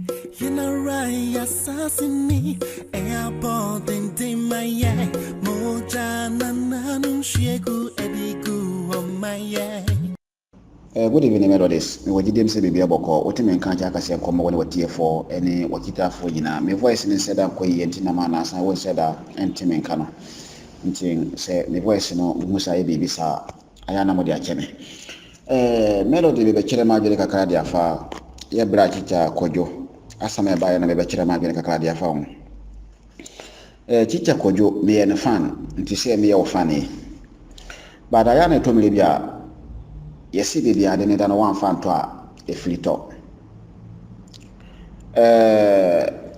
Yinarai assassini airport in my moja nananu shegu edigu on my Good evening, Melodies. Me waji dem se bibia boko. Wote me nka ja kase nkomo woni watiefo ene wakitafo nyina. Me voice ni said am koyi enti na ma na san won said a enti me nka no. Nti se me voice no musa e bibi sa aya na mo de akene. Melody be kire ma jere kakra de afa. Ye bra chicha kojo. Asama e ba na be kire ma jere kakra de afa ho. Chicha kojo me en fan. Nti se me ye wo fan e. Bada ya na to me bia yesi bibi ade ne da no wan fan to a efrito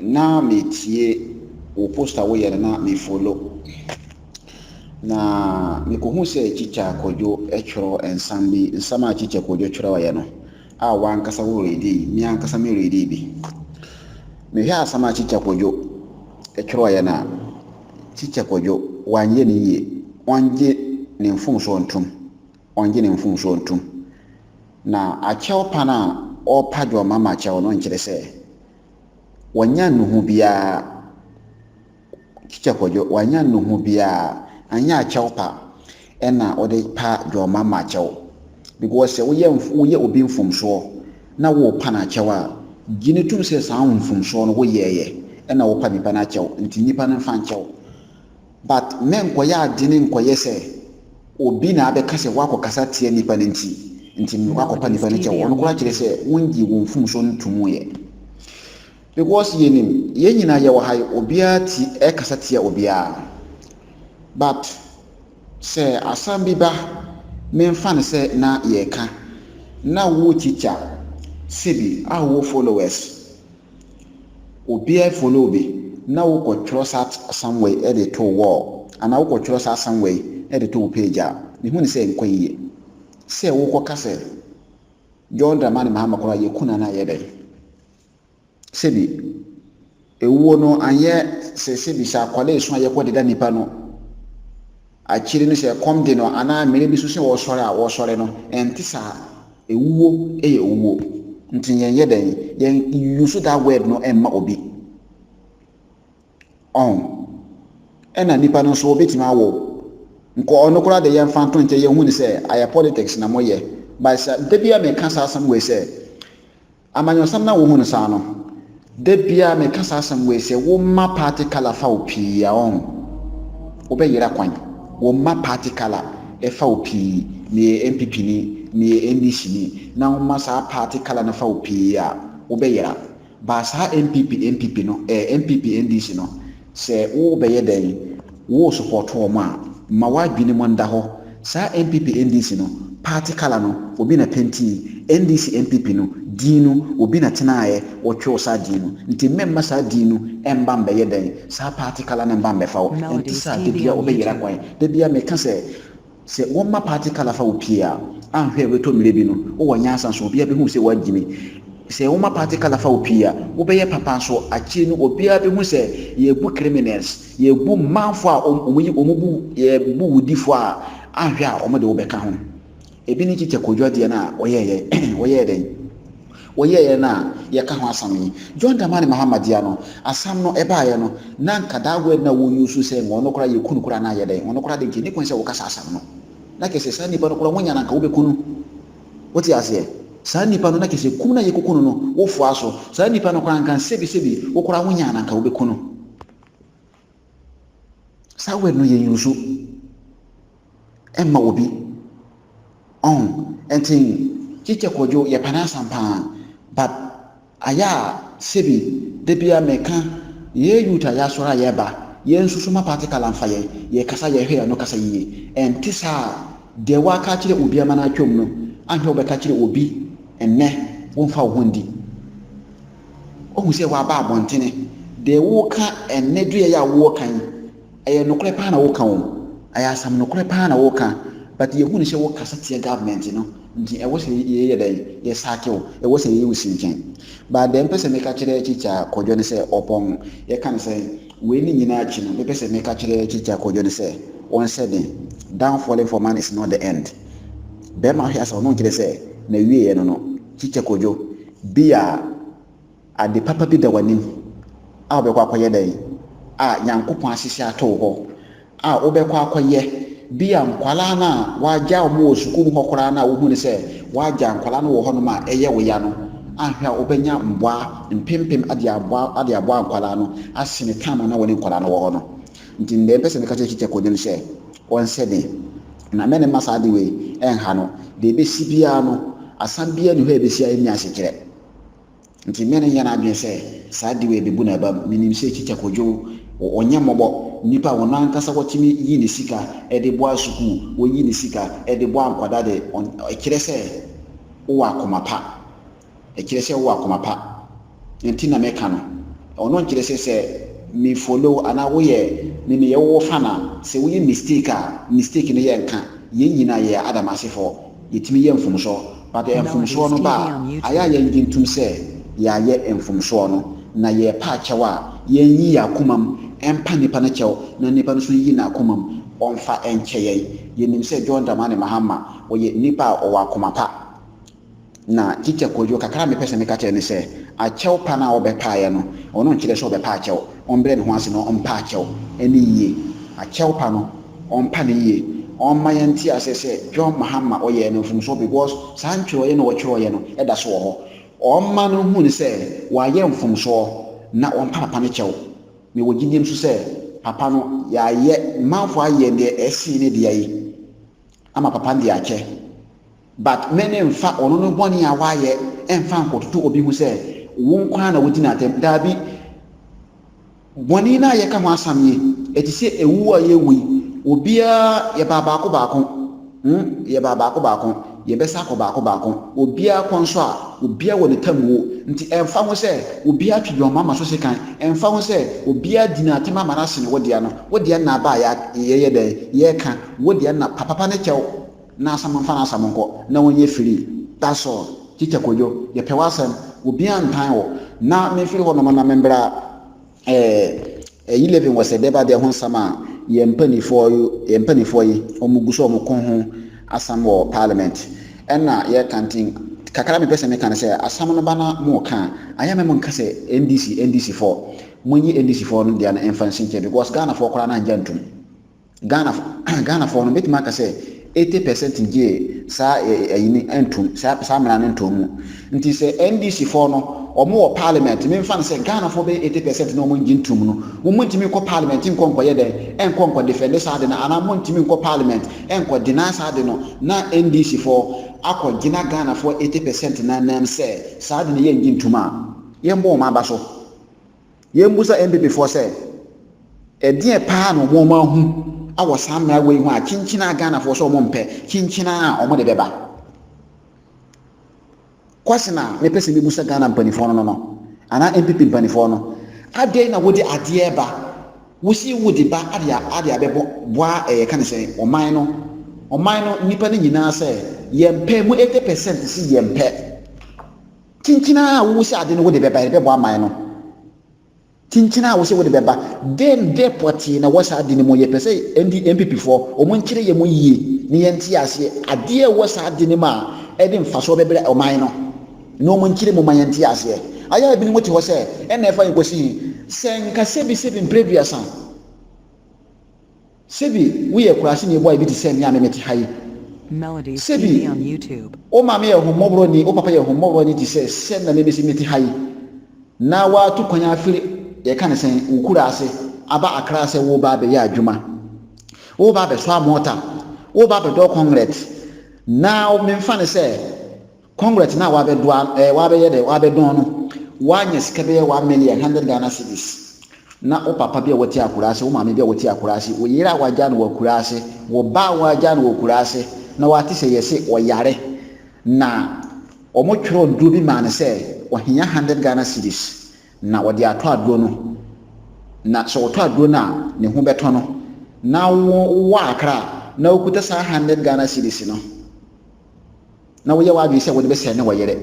na metie o poster wo ye na me follow na me ko hu se chicha kojo etworo ensambi nsama chicha kojo tworo wa ye no a wan kasa wo ready mi an kasa me ready bi me hia asama chicha kojo etworo wa ye na chicha kojo wanye ni ye wanje ne mfumso ntum onje ne mfumso ntum na akyɛw pana ɔpa dwo mama akyɛw no nkyerɛ sɛ wanya nuhu bia chicha kojo wanya nuhu bia anya akyɛw pa ɛna ɔde pa dwo mama akyɛw because woyɛ obi mfumso na wo pa na akyɛw a gine tum sɛ saa mfumso no woyɛyɛ ɛna wo pa nipa na akyɛw nti nipa no fa nkyɛw but men koyɛ ade ne nkoyɛ sɛ obi na abɛka sɛ wakɔkasa tie nipa no nti wakɔpa nipa no kyɛw ɔno koraa kyerɛ sɛ wongi wo mfumso no tumu yɛ because yɛnim yɛn nyinaa yɛwɔ ha obiara ti ɛkasa tie obiara but sɛ asam bi ba memfa no sɛ na yɛka na wo chicha sebi a wo followers obiara follow bi na wo kɔtwerɛ sa somewhere ɛde to wall ana wo kɔtwerɛ sa somewhere ɛde to page a mehu ne sɛ nkɔ yie sɛ wo kɔka sɛ John Dramani Mahama koraa yɛkuna na yɛdɛ sɛbi ewuo no anyɛ sɛ sɛbi sɛ akwala esu a yɛkɔ deda nipa no akyiri no sɛ kɔm de no anaa mmere bi so sɛ wɔsɔre no ɛnte saa ewuo ɛyɛ ewuo nti yɛn yɛ dɛn yɛn use that word no ɛmma obi ɛna nipa no nso obetumi awo nko ɔno koraa de yɛn fa nto nkyɛ yɛn hu ne sɛ ayɛ politics na moyɛ but sɛ da bia meka saa asɛm wei sɛ amanyɔsɛm na wo hu no saa no da bia meka saa asɛm wei sɛ wo ma party color fa wo pii a wobɛyera kwan wo ma party color ɛfa wo pii ne MPP ni ne NDC ni na wo ma saa party color na fa wo pii a wobɛyera ba saa MPP no MPP NDC no sɛ wo bɛyɛ dɛn wo support wo ma ma wadwene mo nda hɔ saa MPP NDC no party color no obi na penti NDC MPP no din no obi na tenaayɛ wɔtwe saa din no nti memma saa din no ɛmba mbɛyɛ dɛn saa party color no mba mbɛfa wo nti saa de bia obɛyera kwan de bia meka sɛ wɔmma party color fa wo pie a anhwɛ wetɔ mmere bi no wowɔ nyansa so obi abɛhu sɛ wagyimi sɛ wɔmma party color fa wo pie a wobɛyɛ papa nso akyiri no obi abɛhu sɛ yɛbu criminals yɛbu manfo a ɔmubu yɛbu wudifo a anhwɛ a ɔmo de wobɛka ho ebi ne chicha kojo deɛ na wɔyɛɛ na yɛka ho asam yi John Dramani Mahama dia no asam no ɛbaayɛ no na nkadago na wo yusu sɛ ɔno koraa yɛkunu koraa na ayɛ dɛn ɔno koraa de nkini kwan sɛ wɔkasa asam no na kɛsɛ saa nipa no koraa wonya na nka wobɛkunu wote aseɛ saa nipa no na kɛsɛ kum na yɛkukunu no wofoa so saa nipa no koraa nka sebi wo koraa wonya na nka wobɛkunu saa word no yɛ yusu ɛmma obi ɛnti chicha kojo yɛ pana sampa but aya sebi de bia meka yɛ yuta ya sora yɛ ba yɛ nsusu ma party kala mfa yɛ kasa yɛ hwɛ no kasa yie ɛnti saa de wa ka kyerɛ obi ama na atwom no anhwɛ obɛka kyerɛ obi ɛnɛ wonfa wo hondi ohu sɛ wa ba abɔntene de wo ka ɛnɛ dua yɛ a wo kan ɛyɛ nokore pa na wo ka wo ɛyɛ asam nokore pa na wo ka but yɛhu ne sɛ wo kasa tie government no nti ɛwɔ sɛ yɛyɛ dɛ yɛ sakew ɛwɔ sɛ yɛyɛ wosi nkyɛn but dɛ mpɛ sɛ meka kyerɛ chicha kojo ne sɛ ɔpɔn yɛka ne sɛ wei ne nyinaa akyi no mepɛ sɛ meka kyerɛ chicha kojo ne sɛ wɔn sɛ den downfalling for man is not the end bɛrima hwɛ asɛ ɔno nkyerɛ sɛ na wieɛ no chicha kojo bi a ade papa bi da w'anim a wobɛkɔ akɔyɛ dɛn a Nyankopɔn asisi ato hɔ a wobɛkɔ akɔyɛ bi a nkwalaa no a wagya wɔn wɔ sukuu mu hɔ koraa no a wohu ne sɛ wagya nkwalaa no wɔ hɔnom a ɛyɛ wo ya no ahwɛ a wobɛnya mboa mpempem ade aboa nkwalaa no asene tam na wɔne nkwalaa no wɔ hɔ no nti ndɛ mpɛ sɛ meka kyerɛ Teacher Kwadwo no sɛ ɔnsɛ de na mɛne ma saa de wei ɛnha no de ɛbɛsi biara no asam biara ne hɔ ɛbɛsi ayɛ asekyerɛ nti mɛne yɛ no adwene sɛ saa de wei bɛbu na ɛbam menim sɛ Teacher Kwadwo ɔnyɛ mmɔbɔ nipa wɔn ankasa wɔtumi yi ne sika ɛde boa sukuu wɔyi ne sika ɛde boa nkwadaa de ɛkyerɛ sɛ wowɔ akoma pa ɛkyerɛ sɛ wowɔ akoma pa nti na mɛka no ɔno nkyerɛ sɛ me follow ana woyɛ me yɛ wo fana sɛ woyɛ mistake no yɛ nka yɛn nyinaa yɛ Adam asefoɔ yɛtumi yɛ mfomsoɔ but mfomsoɔ no ba ayɛ yɛn ntum sɛ yɛayɛ mfomsoɔ no na yɛ pa akyɛw a yɛn yi akoma mu ɛmpa nipa no kyɛw na nipa no so yi na akoma mu ɔmfa ɛnkyɛ yɛn yɛnim sɛ John Dramani Mahama ɔyɛ nipa a ɔwɔ akoma pa na Teacher Kwadwo kakra mepɛ sɛ meka kyerɛ ne sɛ akyɛw pa na ɔbɛpaeɛ no ɔno nkyerɛ sɛ ɔbɛpa akyɛw ɔmbrɛ ne ho ase no ɔmpa akyɛw ɛne yie akyɛw pa no ɔmpa ne yie ɔmma yɛn ti asɛ sɛ John Mahama ɔyɛ no mfomsoɔ because saa ntwerɛeɛ no wɔtwerɛeɛ no ɛda so wɔ hɔ ɔmma no hu ne sɛ wɔayɛ mfomsoɔ na ɔmpa papa no kyɛw me wɔ gyidiem so sɛ papa no yɛayɛ manfoɔ ayɛ deɛ ɛsii ne deɛ yi ama papa no de akyɛ but mene mfa ɔno no bɔne a wayɛ ɛmfa nkɔtoto obi hu sɛ wo nkwa na wodi n'atam daabi bɔne no a yɛka ho asam yi ɛte sɛ ɛwu a yɛwu yi obiara yɛbaa baako baako yɛbɛsa akɔ baako obiara kɔ nso a obiara wɔ ne tam wo nti ɛmfa ho sɛ obiara twi dwɔn mama so se kan ɛmfa ho sɛ obiara di n'atam ama no asene wodeɛ no wodeɛ na aba a yɛyɛ dɛ yɛka wodeɛ na papa ne kyɛw na asam mfa na asam nkɔ na wɔnyɛ firi that's all Teacher Kwadwo yɛpɛ w'asɛm obiara ntan wɔ na memfiri hɔ nom na membra 11 wɔ sɛ dɛba deɛ ho nsɛm a yɛn mpanifoɔ yi ɔmo gu so ɔmo ko ho asam wɔ parliament ɛna yɛka ntin kakra mepɛ sɛ meka ne sɛ asam no ba na mo ka ayɛ mɛ mo nka sɛ NDC foɔ monyi NDC foɔ no deɛ no ɛmfa nsinkyɛ because Ghana foɔ koraa na ngya ntom Ghana foɔ no betumi aka sɛ 80% gye saa ayini entum saa mena ne ntom mu nti sɛ NDC foɔ no ɔmo wɔ parliament memfa no sɛ Ghana foɔ bɛ 80% na ɔmo ngye ntom no mo ntimi kɔ parliament nkɔ nkɔyɛ dɛ nkɔ defend saa de na ana mo ntimi nkɔ parliament nkɔ deny saa de no na NDC foɔ akɔ gina Ghana foɔ 80% na nam sɛ saa de no yɛ ngye ntom a yɛn bɔ ɔmo aba so yɛn busa MPP foɔ sɛ ɛdeɛ paa na ɔmo ahu awɔ saa mmara wei ho a kyenkyena Ghana foɔ sɛ ɔmo mpɛ kyenkyena a ɔmo de bɛba kwasena mepɛ sɛ mebusa Ghana mpanifoɔ no ana MPP mpanifoɔ no adɛn na wode adeɛ ba wosi wode ba ade abɛbɔ boa ka ne sɛ ɔman no nipa no nyinaa sɛ yɛmpɛ mu 80% si yɛmpɛ kyenkyena a wosi ade no wode bɛba yɛbɛbɔ aman no kyenkyena a wosi wode bɛba den depɔte na wɔsa ade no mu yɛpɛ sɛ MPP foɔ ɔmo nkyerɛ yɛ mu yie ne yɛnte aseɛ adeɛ wɔsa ade no mu a ɛde mfasoɔ bɛbrɛ ɔman no na ɔmo nkyerɛ mu ma yɛnte aseɛ ayɛ ebi mo te hɔ sɛ ɛna ɛfa nkosi sɛ nka sebi mprevious sebi woyɛ kurase ne boy bi te sɛ me a me te ha yi Melodies Sebi. TV on YouTube. o ma me yɛ homɔborɔ ni o papa yɛ homɔborɔ ni te sɛ na me besi me te ha yi na watu kwanya afiri yɛka ne sɛ ukura ase aba akra sɛ wo ba bɛyɛ adwuma wo ba bɛ so amota wo ba bɛ dɔ congress na memfa ne sɛ congress na wa bɛ doa wa bɛ yɛ de wa bɛ dɔn no wa nyɛ sika bɛyɛ 1 million 100 Ghana cedis na o papa bi a wɔte akura ase o maame bi a wɔte akura ase wo yira wagya no wɔ akura ase wo ba wagya no wɔ akura ase na wate sɛ yɛse ɔyare na ɔmo twere nduro bi ma ne sɛ ɔhenya 100 Ghana cedis na wɔde ato aduro no na sɛ wɔto aduro no a ne ho bɛtɔ no na wo akra na wokuta saa 100 Ghana cedis no na woyɛ wadwi sɛ wɔde bɛsɛ ne wɔyere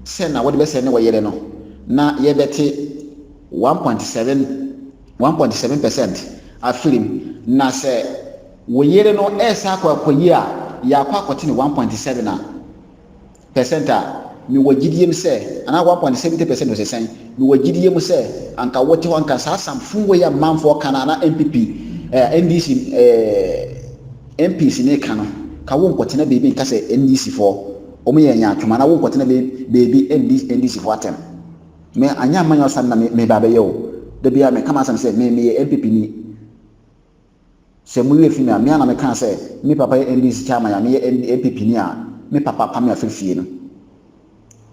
sɛ na wɔde bɛsɛ ne wɔyere no na yɛbɛte 1.7% afirim na sɛ wɔyere no ɛsa akɔyi a yɛakɔ akɔte ne 1.7% a me wagidiem say ana 1.70% o sesen me wagidiem say anka wote ho anka sa samfun we ya manfo kana na MPP NDC MPs ne kana ka won kwotena bebi nka say NDC for omo ye nya atwoma na won kwotena bebi NDC for atem me anya amanya osam na me ba be ye o da bia me kama sam say me MPP ni se mu le fimi a me na me kan say me papa NDC chama ya me MPP ni a me papa pam ya fefie no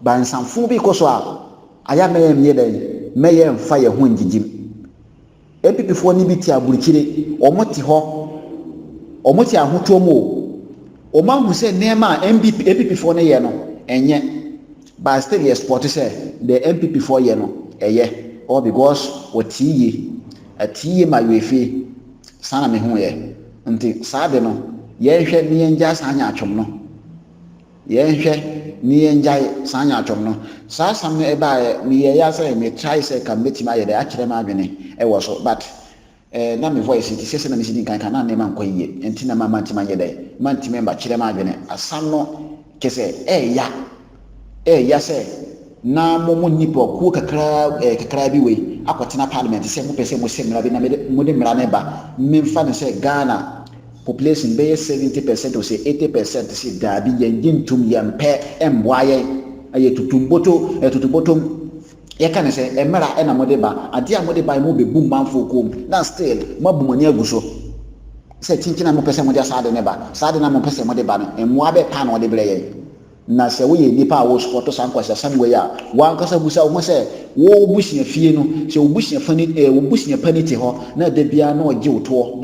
ba nsamfo bi koso a aya me me den me ye mfa ye ho ngigim MPP fo ni bi ti aburikire omoti ho omoti ahoto mo o ma hu say nema MPP fo ne ye no enye ba still ye sport say the MPP fo ye no eye all because otiye atiye ma wefe sana me hu ye nti saade no ye hwe ni enja sanya atwom no ye hwe ni enja sanya atwom no sa sam no eba me ye ya say me try say ka meti ma ye de akire ma adwene e wo so but na me voice ti sese na me sidin kan na na ma nkwa yiye enti na mama ntima ye de man ti member kire ma adwene asam no kese ya say na mo nipa ku kakra bi we akotena parliament say mo pese mo semra bi na mo de mra ne ba memfa ne say Ghana population be 70% or say 80% say da bi yengintum yempe emboaye aye tutuboto ye kan say emra e na mo de ba ade a mo de ba mo be bum manfo kom na still mabumani aguso say chinkina mo pese mo de saade ne ba saade na mo pese mo de ba no emwa be pa na o de breye na se wo ye nipa wo sport sankwasa samwe ya wan kasa busa wo se wo busia fie no se wo busia fani wo busia paniti ho na da bia na oje woto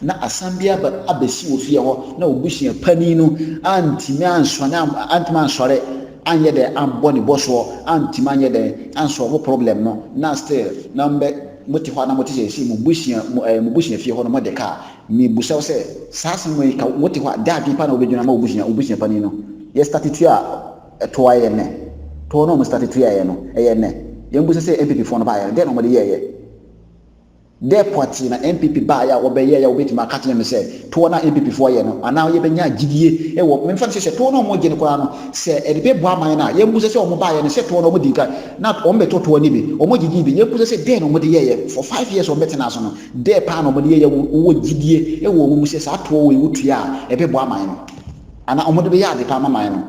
na asambia ba abesi wo fie ho na wo busia pani no antimi ansore anye de amboni boso antimi anye de anso wo problem no na still number moti ho na moti se mu busia fie ho no mo de ka mi busa se sasa mo ka moti ho da bi pa na obedwuna ma obusia pani no ye statitu a to aye ne to no mo statitu aye no eye ne ye mbusa se MPP fo no ba aye de no mo de ye deport na MPP ba ya wo be ye ya obeti ma ka tene me se to na MPP fo ye no ana ye benya gidie e wo me mfa se to no mo gye ne kwa no se e de be bo aman na ye mbusa se o mo ba ye ne se to no mo dinka na o me to ni bi o mo gidi bi ye mbusa se de no mo de ye for 5 years o betena so no de pa no mo de ye wo gidie e wo mo se sa to we wutua e be bo aman no ana o mo de be ya de pa aman no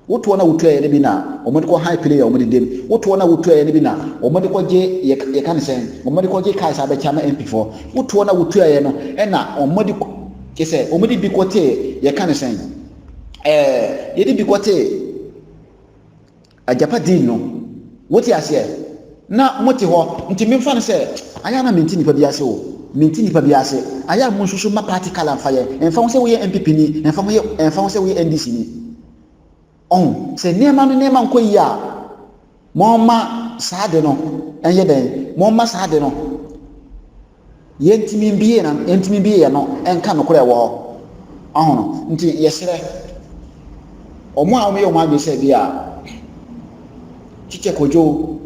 woto na wotua ye ne bi na o mo de ko high player o mo de dem woto na wotua ye ne bi na o mo de ko je ye kan sen o mo de ko je kai sa be chama MP4 woto na wotua ye no e na o mo de kese o mo de bi ko te ye kan sen ye de bi ko te ajapa din no woti ase na moti ho nti memfa no se aya na menti nipa bi ase o menti nipa bi ase aya mo susu ma party kala mfa ye emfa wo se wo ye MPP ni emfa wo se wo ye NDC ni on se nema nko yi a mo ma saade no enye den mo ma saade no yentimi biye no enka no kore wo no nti yesere omo a omo ye omo agbe se bi a chiche kojo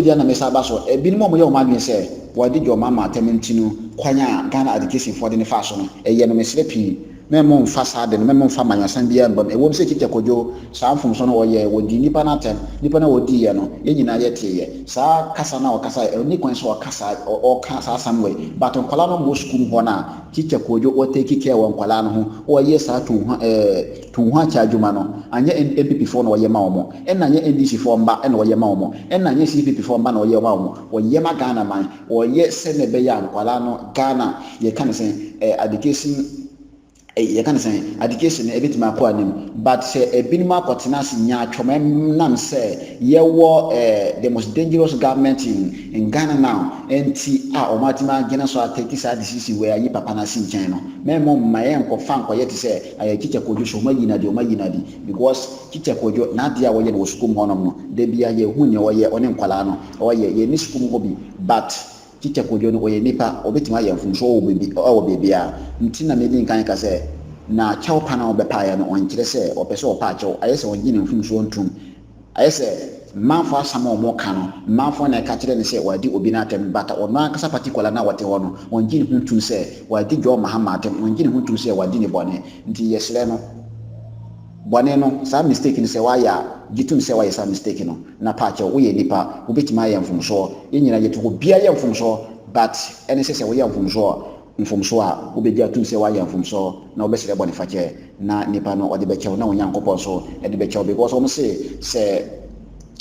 dia na mesa ba so ebi ni mo ye omo agbe se wadi jo mama temintinu kwanya Ghana education for the faso no eye no mesere pi memo mfa saade no memo mfa manyasan bia mbam ewom se chiche kojo saa mfom so no woye wodi nipa na tem nipa na wodi ye no ye nyina ye teye saa kasa na okasa ni kwan so okasa o kasa samwe but nkwala no mo school ho na chiche kojo o take care won kwala no ho o ye saa to ho cha adwuma no anye MPP fo no woye ma omo na anye NDC fo mba na woye ma omo na anye CPP fo mba na woye ma omo woye ma Ghana man woye se ne be ya nkwala no Ghana ye kan sen education ye kan say education e bit ma ko anim but say e binima kotena nya atwom nam say ye wo the most dangerous government in Ghana now enti o matima gena so ateki sa decision where yi papa na sin chen no memo maye nko fa nko ye ti say aye kiche kojo so magina di because kiche kojo na dia wo ye no sukum honom no de bia ye hunye wo ye one nkwala no wo ye ni sukum go bi but chiche kojo no oye nipa obetima ya mfumso o bebia ntina me din kan ka se na chaw pana obepa ya no onkire se opese opa chaw ayese ongine mfumso ntum ayese manfo asama omo ka no manfo na ka kire ne se wadi obi na atem bata o na kasa particular na wote ho no ongine huntum se wadi jo mahama atem ongine huntum se wadi ne bone nti yesere no bɔne no saa mistake no sɛ wayɛ a gyitum sɛ wayɛ saa mistake no na paakyɛ woyɛ nipa wobɛtumi ayɛ mfomsoɔ yɛnyina yɛto hɔ bia yɛ mfomsoɔ but ɛne sɛ woyɛ mfomsoɔ a wobɛgye atum sɛ wayɛ mfomsoɔ na wobɛsrɛ bɔne fakyɛ na nipa no ɔde bɛkyɛw na Onyankopɔn so ɛde bɛkyɛw because ɔmo sɛ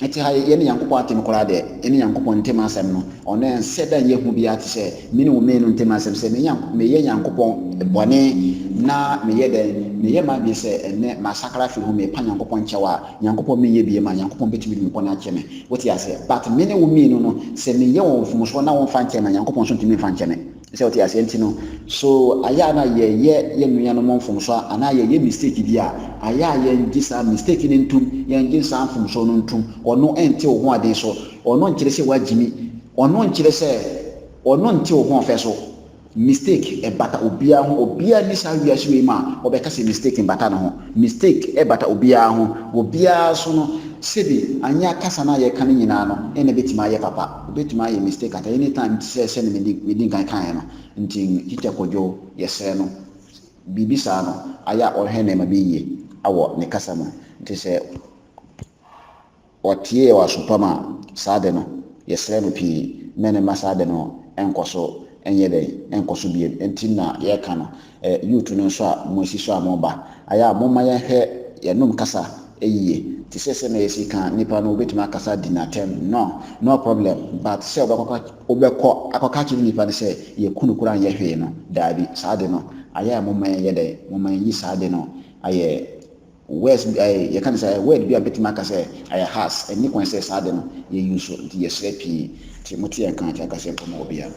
ɛte ha yɛne Nyankopɔn atem koraa deɛ ɛne Nyankopɔn ntem asɛm no ɔno ɛnsɛ da yɛhu bi ate sɛ mene wo mene no ntem asɛm sɛ meyɛ Nyankopɔn bɔne na meyɛ ma bi sɛ ɛnɛ masakra firi ho mepa Nyankopɔn kyɛw a Nyankopɔn meyɛ bi ma Nyankopɔn bɛtumi de me bɔne akyɛ me wote ase but mene wo mene no sɛ meyɛ wɔ mfomsoɔ na wɔmfa nkyɛ me Nyankopɔn so ntumi mfa nkyɛ me sɛ wote ase nti no so ayɛ na yɛyɛ nuanom mfomsoɔ anaa yɛyɛ mistake bi a ayɛ a yɛngye saa mistake no ntom yɛngye saa mfomsoɔ no ntom ɔno ɛnte wo ho aden so ɔno nkyerɛ sɛ wagyimi ɔno nkyerɛ sɛ ɔno nte wo ho ɔfɛ so mistake ɛbata obiara ho obiara ni saa wiase wei ma ɔbɛka sɛ mistake ɛbata no ho mistake ɛbata obiara ho obiara so no sɛbi anya kasa na yɛka no nyinaa no ɛna bɛtumi ayɛ papa bɛtumi ayɛ mistake at any time sɛ ne medi nkan kan no nti Teacher Kwadwo yɛsrɛ no biribi saa no ayɛ a ɔhwɛ nneɛma bi yie awɔ ne kasa mu nti sɛ ɔtie wɔ asopam a saa de no yɛsrɛ no pii mene ma saa de no ɛnkɔ so ɛnyɛ dɛ ɛnkɔ so biem nti na yɛka no youth no nso a mo asi so a mo ba ayɛ a momma yɛhwɛ yɛnom kasa ɛyie te sɛ na yɛsi ka nipa no wobɛtumi akasa di n'atɛm no problem but sɛ wobɛkɔ akɔka kyerɛ nipa no sɛ yɛkunu kora nyɛ hwee no daabi saa de no ayɛ a momma yɛyɛ dɛ momma yɛyi saa de no ayɛ words yɛka ne sɛ word bi a bɛtumi aka sɛ ayɛ has ɛni kwan sɛ saa de no yɛyi so nti yɛsrɛ pii nti mote yɛnka kyɛ akasɛ mpɔma obiara